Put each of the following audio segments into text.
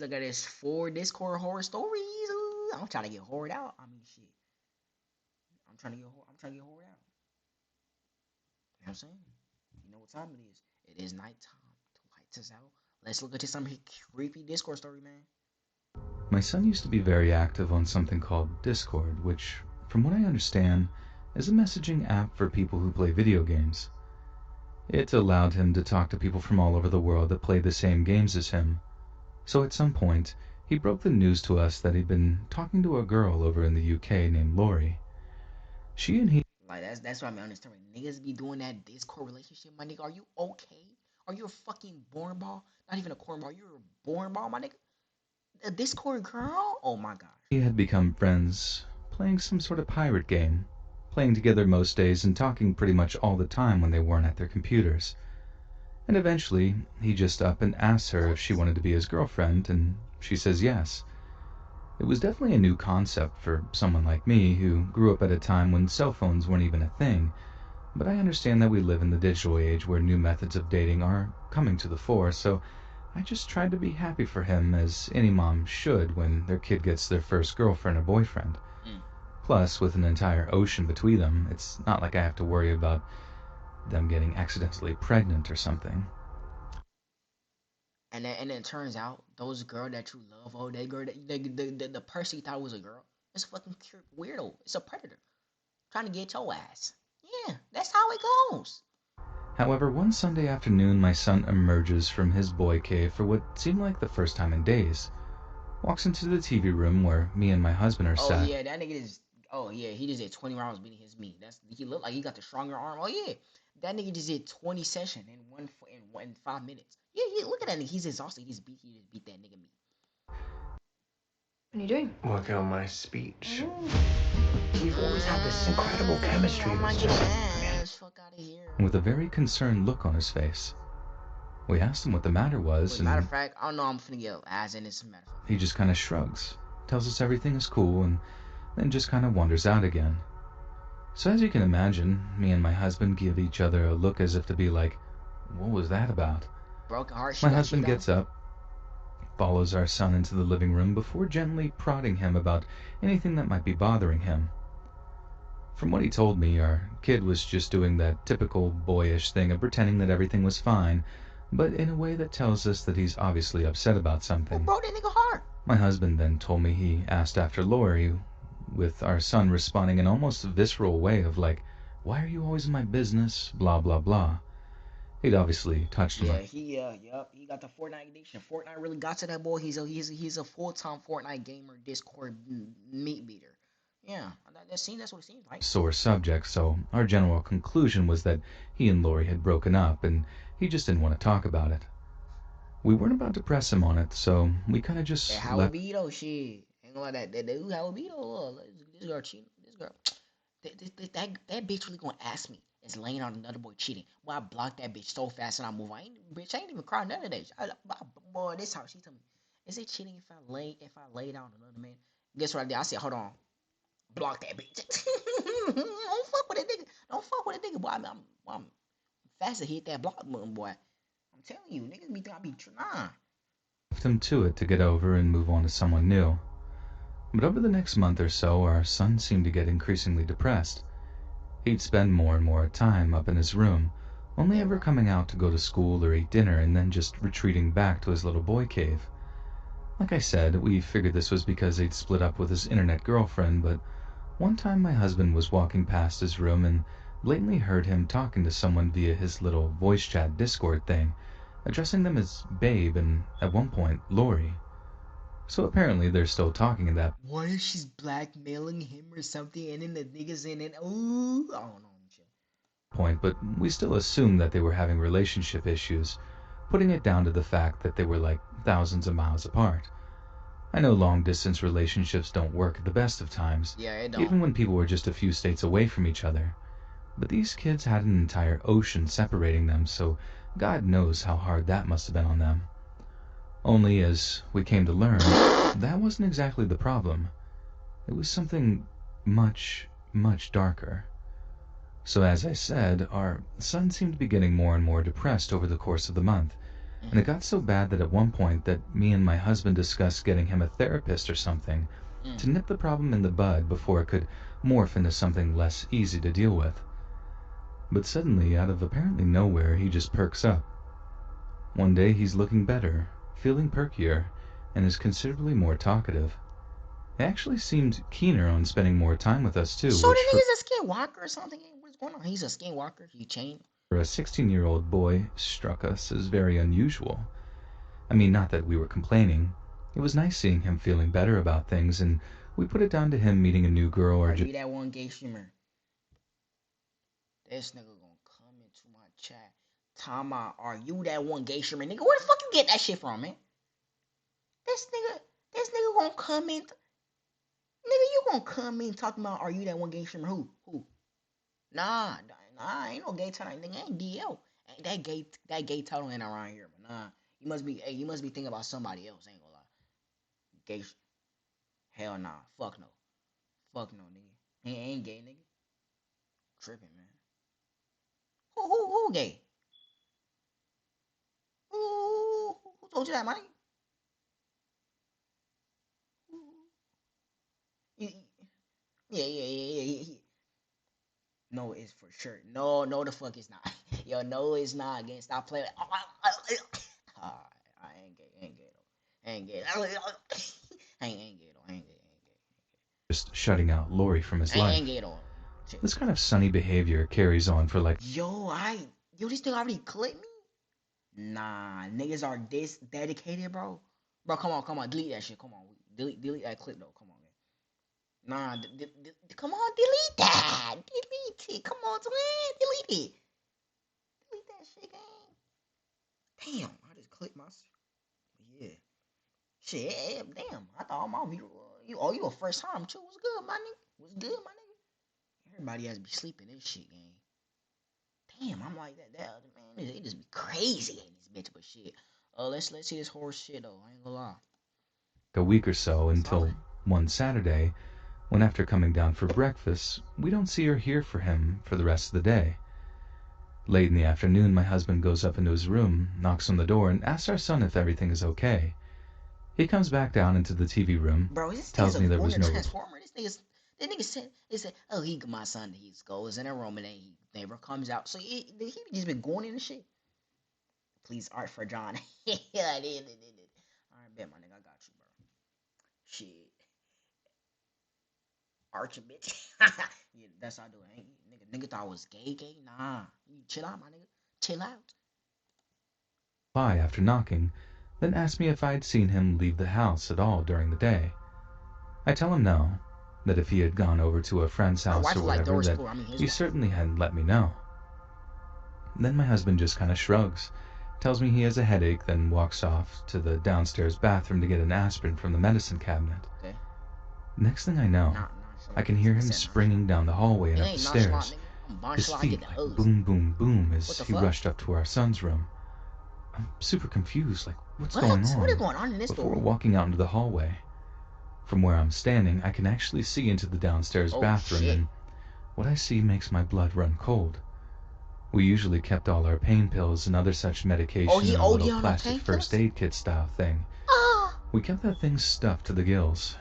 Look at this 4 Discord horror stories. Ooh, I'm trying to get horrored out. I mean, shit. I'm trying to get horrored out. You know what I'm saying? You know what time it is? It is nighttime. The lights is out. Let's look at some creepy Discord story, man. My son used to be very active on something called Discord, which, from what I understand, is a messaging app for people who play video games. It allowed him to talk to people from all over the world that play the same games as him. So at some point, he broke the news to us that he'd been talking to a girl over in the UK named Lori. She and he Like that's what I mean. Understand? Niggas be doing that Discord relationship, my nigga. Are you okay? Are you a fucking born ball? Not even a cornball. You're a born ball, my nigga. A Discord girl? Oh my gosh. had become friends, playing some sort of pirate game, playing together most days and talking pretty much all the time when they weren't at their computers. And eventually, he just up and asks her if she wanted to be his girlfriend, and she says yes. It was definitely a new concept for someone like me who grew up at a time when cell phones weren't even a thing, but I understand that we live in the digital age where new methods of dating are coming to the fore, so I just tried to be happy for him as any mom should when their kid gets their first girlfriend or boyfriend. Mm. Plus, with an entire ocean between them, it's not like I have to worry about them getting accidentally pregnant or something. And then it turns out those girl that you love, oh, that girl, the person you thought was a girl, it's a fucking weirdo. It's a predator trying to get your ass. Yeah, that's how it goes. However, one Sunday afternoon, my son emerges from his boy cave for what seemed like the first time in days, walks into the TV room where me and my husband are Oh sat. yeah, that nigga is. Oh yeah, he just did 20 rounds beating his meat. That's he looked like he got the stronger arm. Oh yeah, that nigga just did 20 session in 5 minutes. Yeah, yeah. Look at that nigga. He's exhausted. He just beat that nigga meat. What are you doing? Working on my speech. Ooh. We've always had this incredible chemistry. I'm That's not getting just ass. Fuck out of here. With a very concerned look on his face. We asked him what the matter was, Wait, matter of and fact, I don't know. I'm finna get ass in this. Matter of fact. he just kind of shrugs, tells us everything is cool, and then just kind of wanders out again. So as you can imagine, me and my husband give each other a look as if to be like, what was that about? Broken heart. She My got husband cheated on. gets up, follows our son into the living room before gently prodding him about anything that might be bothering him. From what he told me, our kid was just doing that typical boyish thing of pretending that everything was fine, but in a way that tells us that he's obviously upset about Who something. broke that nigga heart? My husband then told me he asked after Lori, with our son responding in almost a visceral way of like, why are you always in my business, blah blah blah. He'd obviously touched him Yeah, up. yup. He got the Fortnite addiction. Fortnite really got to that boy. He's a full time Fortnite gamer, Discord meat beater. Yeah, that's what it seems like. Sore subject, so our general conclusion was that he and Lori had broken up and he just didn't want to talk about it. We weren't about to press him on it, so we kind of That just how it let. be though, shit. Ain't gonna lie, that dude how it be though. This girl cheating. This girl, that bitch really gonna ask me. Is laying on another boy cheating? Boy, I blocked that bitch so fast and I move. I ain't even crying none of that. Boy, this how she told me. Is it cheating if I lay down another man? Guess what I did? I said, hold on, block that bitch. Don't fuck with that nigga. Don't fuck with that nigga, boy. I'm fast to hit that block button, boy. I'm telling you, niggas be think I be nah. Left him to it to get over and move on to someone new. But over the next month or so, our son seemed to get increasingly depressed. He'd spend more and more time up in his room, only Yeah, ever bro. coming out to go to school or eat dinner and then just retreating back to his little boy cave. Like I said, we figured this was because he'd split up with his internet girlfriend, but one time my husband was walking past his room and blatantly heard him talking to someone via his little voice chat Discord thing, addressing them as Babe and, at one point, Lori. So apparently they're still talking at that What if she's blackmailing him or something, and then the niggas in it? Ooh, I don't know. point, but we still assumed that they were having relationship issues, putting it down to the fact that they were like thousands of miles apart. I know long distance relationships don't work at the best of times, Yeah, it don't. even when people were just a few states away from each other. But these kids had an entire ocean separating them, so God knows how hard that must have been on them. Only, as we came to learn, that wasn't exactly the problem. It was something much, much darker. So as I said, our son seemed to be getting more and more depressed over the course of the month, And it got so bad that at one point that me and my husband discussed getting him a therapist or something to nip the problem in the bud before it could morph into something less easy to deal with. But suddenly, out of apparently nowhere, he just perks up. One day he's looking better, feeling perkier, and is considerably more talkative. He actually seemed keener on spending more time with us too, So which the for nigga's a skinwalker or something? What's going on? He's a skinwalker. He chained. a 16-year-old boy struck us as very unusual. I mean, not that we were complaining. It was nice seeing him feeling better about things, and we put it down to him meeting a new girl or Are just you that one gay streamer? This nigga gonna come into my chat. Tama, are you that one gay streamer? Nigga, where the fuck you get that shit from, man? This nigga gonna come in. Nigga, you gonna come in talking about are you that one gay streamer? Who? Nah, ain't no gay title. Nigga, ain't DL. Ain't that gay title ain't around here, but nah. You must be thinking about somebody else, ain't gonna lie. Gay hell nah. Fuck no. Fuck no, nigga. He ain't gay, nigga. Tripping, man. Who gay? Who told you that, man? Yeah. No, it's for sure. No, the fuck it's not. Yo, no, it's not. Again, stop playing. I ain't gay though. Ain't gay. Ain't gay though. just shutting out Lori from his life. Ain't gay though. This kind of sunny behavior carries on for like Yo, this thing already clipped me? Nah, niggas are this dedicated, bro. Bro, come on, delete that shit. Come on, delete that clip though. Come on, man. Nah, come on, delete that. Delete it. Come on, twin, delete it. Delete that shit, gang. Damn, I just clicked my. Yeah. Shit, damn. I thought my view. You a first time too. What's good, my nigga? What's good, my nigga? Everybody has to be sleeping this shit, gang. Damn, I'm like that other man. It just be crazy in this bitch, but shit. Let's see this horse shit though. I ain't gonna lie. a week or so until one Saturday, when after coming down for breakfast, we don't see or hear from him for the rest of the day. Late in the afternoon, my husband goes up into his room, knocks on the door, and asks our son if everything is okay. He comes back down into the TV room, Bro, this tells me there was no transformer. This nigga said, oh, he my son. He goes in a room and then he never comes out. So he just been going in and shit. Please, art for John. Yeah, I did. All right, bet my nigga, I got you, bro. Shit, Archie, bitch. Yeah, that's how I do it. Ain't nigga thought I was gay. Nah, you chill out, my nigga. Chill out. reply after knocking, then asks me if I'd seen him leave the house at all during the day. I tell him no, that if he had gone over to a friend's house or whatever, that he certainly hadn't let me know. Then my husband just kind of shrugs, tells me he has a headache, then walks off to the downstairs bathroom to get an aspirin from the medicine cabinet. Okay. Next thing I know, I can hear him springing down the hallway and up the stairs, his feet like boom, boom, boom as he rushed up to our son's room. I'm super confused, like, what's going on? What is going on in this Before door? walking out into the hallway. From where I'm standing, I can actually see into the downstairs bathroom, shit. and what I see makes my blood run cold. We usually kept all our pain pills and other such medication in a little plastic first aid kit style thing. We kept that thing stuffed to the gills,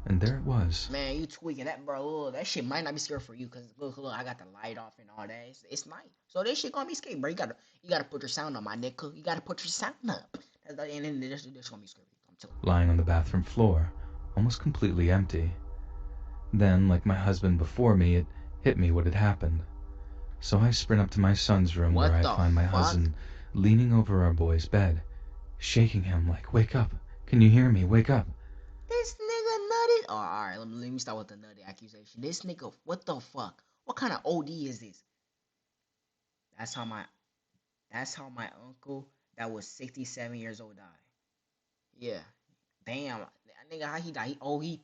and there it was. Man, you tweaking that, bro. That shit might not be scary for you, cause look, I got the light off and all that. It's night, so this shit gonna be scary, bro. You gotta put your sound on, my nigga. You gotta put your sound up, and then this gonna be scary. I'm telling you. Lying on the bathroom floor, almost completely empty. Then, like my husband before me, it hit me what had happened. So I sprint up to my son's room, where I find my husband leaning over our boy's bed, shaking him like, "Wake up! Can you hear me? Wake up!" This nigga nutted. Oh, alright, let me start with the nutty accusation. This nigga, what the fuck? What kind of OD is this? That's how my uncle that was 67 years old died. Yeah. Damn. Nigga, how he died?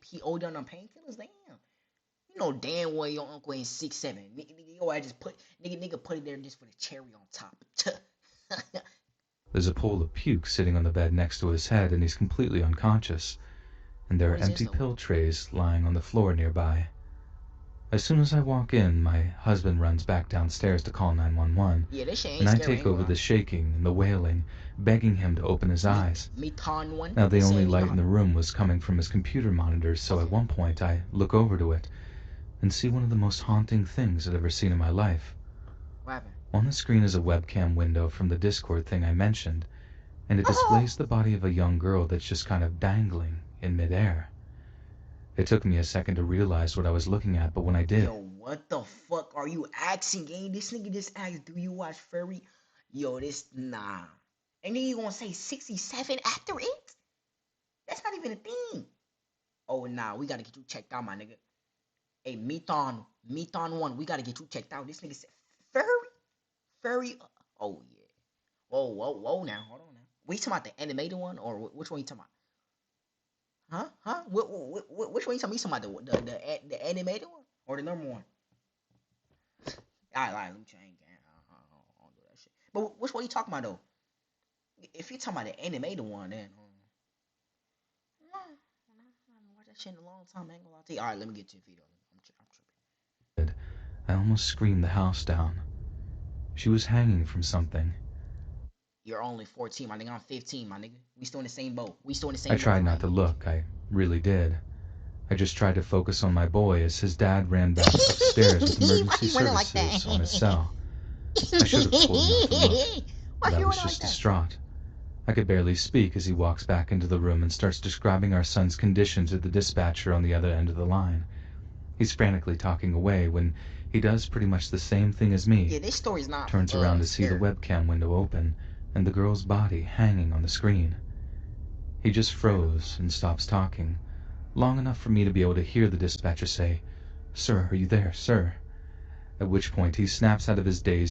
He OD on them painkillers? Damn. You know damn well your uncle ain't 6'7". Nigga, I just put it there just for the cherry on top. There's a pool of puke sitting on the bed next to his head, and he's completely unconscious. And there are empty pill trays lying on the floor nearby. As soon as I walk in, my husband runs back downstairs to call 911, Yeah, this shit ain't and I scary. take over the shaking and the wailing, begging him to open his eyes. Me ton one. Now, the Say only me light not. in the room was coming from his computer monitors, so at one point I look over to it and see one of the most haunting things I've ever seen in my life. What happened? On the screen is a webcam window from the Discord thing I mentioned, and it displays the body of a young girl that's just kind of dangling in midair. It took me a second to realize what I was looking at, but when I did... Yo, what the fuck are you asking, gang? This nigga just asked, do you watch furry? Yo, this, nah. And then you gonna say 67 after it? That's not even a thing. Oh, nah, we gotta get you checked out, my nigga. Hey, Meton 1, we gotta get you checked out. This nigga said, furry? Oh, yeah. Whoa, now, hold on now. We talking about the animated one, or which one you talking about? Huh? Which one you talking about? You talking about the animated one or the normal one? Alright, let me change. I don't do that shit. But which one you talking about though? If you talking about the animated one, then I haven't watched that shit in a long time. I ain't gonna lie to you. Alright, let me get to your video. I'm tripping. I almost screamed the house down. She was hanging from something. You're only 14, my nigga. I'm 15, my nigga. We still in the same boat. I tried not to look. I really did. I just tried to focus on my boy as his dad ran back upstairs with emergency services on his cell. I should have told him not to look, but I was just distraught. I could barely speak as he walks back into the room and starts describing our son's condition to the dispatcher on the other end of the line. He's frantically talking away when he does pretty much the same thing as me. Yeah, this story's not turns around to see the webcam window open and the girl's body hanging on the screen. He just froze and stops talking, long enough for me to be able to hear the dispatcher say, "Sir, are you there, sir?" At which point he snaps out of his daze